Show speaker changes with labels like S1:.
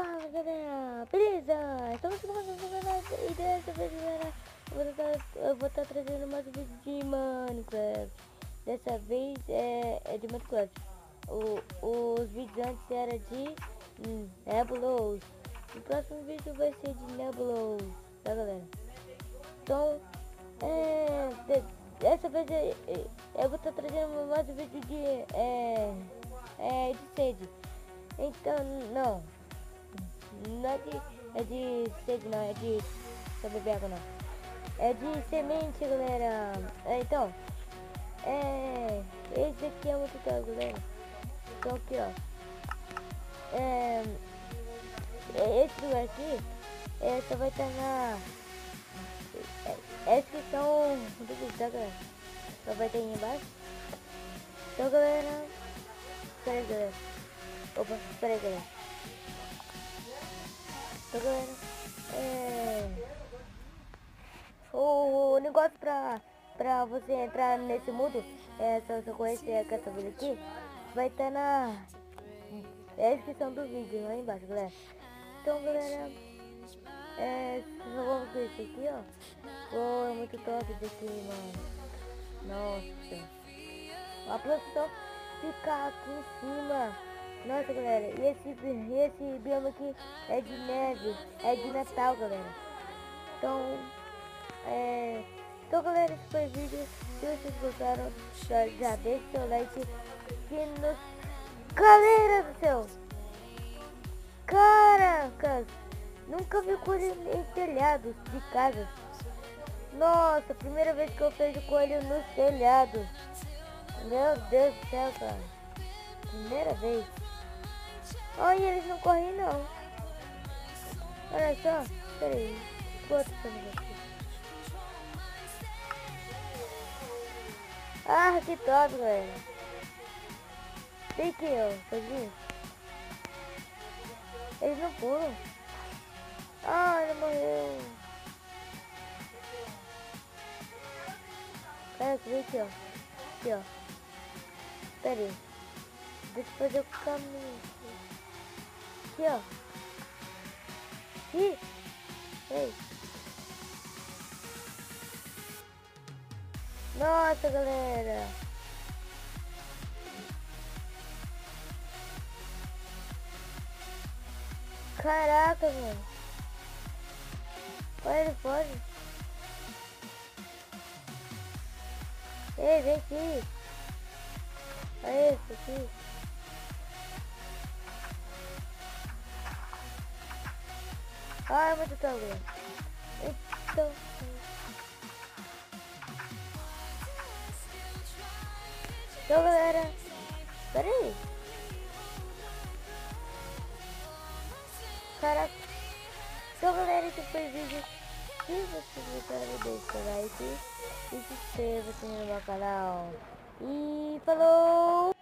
S1: Fala galera, beleza? Estamos aqui mais um canal e dessa vez galera eu vou estar trazendo mais um vídeo de Minecraft. Dessa vez é de Minecraft. Os vídeos antes era de Nebulous. O próximo vídeo vai ser de Nebulous, tá galera? Então, dessa vez eu vou estar trazendo mais um vídeo de sede. Então, não é de sede não, é de só beber água não. É de semente, galera. Então, esse aqui é o tutorial, galera. Então aqui, ó. Esse lugar aqui, só vai estar na descrição do vídeo, tá, galera? Só vai ter aí embaixo. Então, galera, espera aí, galera. Opa, espera aí, galera. Então, galera, o negócio pra você entrar nesse mundo, se você conhecer essa vida aqui, vai estar na descrição do vídeo, lá embaixo, galera. Então, galera, só vamos ver isso aqui, ó. Pô, é muito top isso aqui, mano. Nossa. A produção fica aqui em cima. Nossa, galera, e esse bioma aqui é de neve, é de Natal, galera. Então, galera, esse foi o vídeo. Se vocês gostaram, já deixa seu like. Galera do céu, caracas, nunca vi coelho em telhados de casa. Nossa, primeira vez que eu vejo coelho nos telhados. Meu Deus do céu, cara, primeira vez. Olha, eles não correm não. Olha só, peraí, bota essa aqui. Ah, que top, galera. Tem que eu, sozinho. Eles não pulam. Ah, ele morreu. Cara, vem aqui, ó. Aqui, ó. Pera aí. Deixa eu fazer o caminho. Aqui, ó. Ih! Ei! Nossa, galera! Caraca, mano! Olha, ele pode! Ei, vem aqui! Olha esse aqui! Ah, é muito top, galera! Então, galera, pera aí. Caraca. Então, galera, esse foi o vídeo. Se vocês gostaram, deixa o like e se inscreva no meu canal. E falou!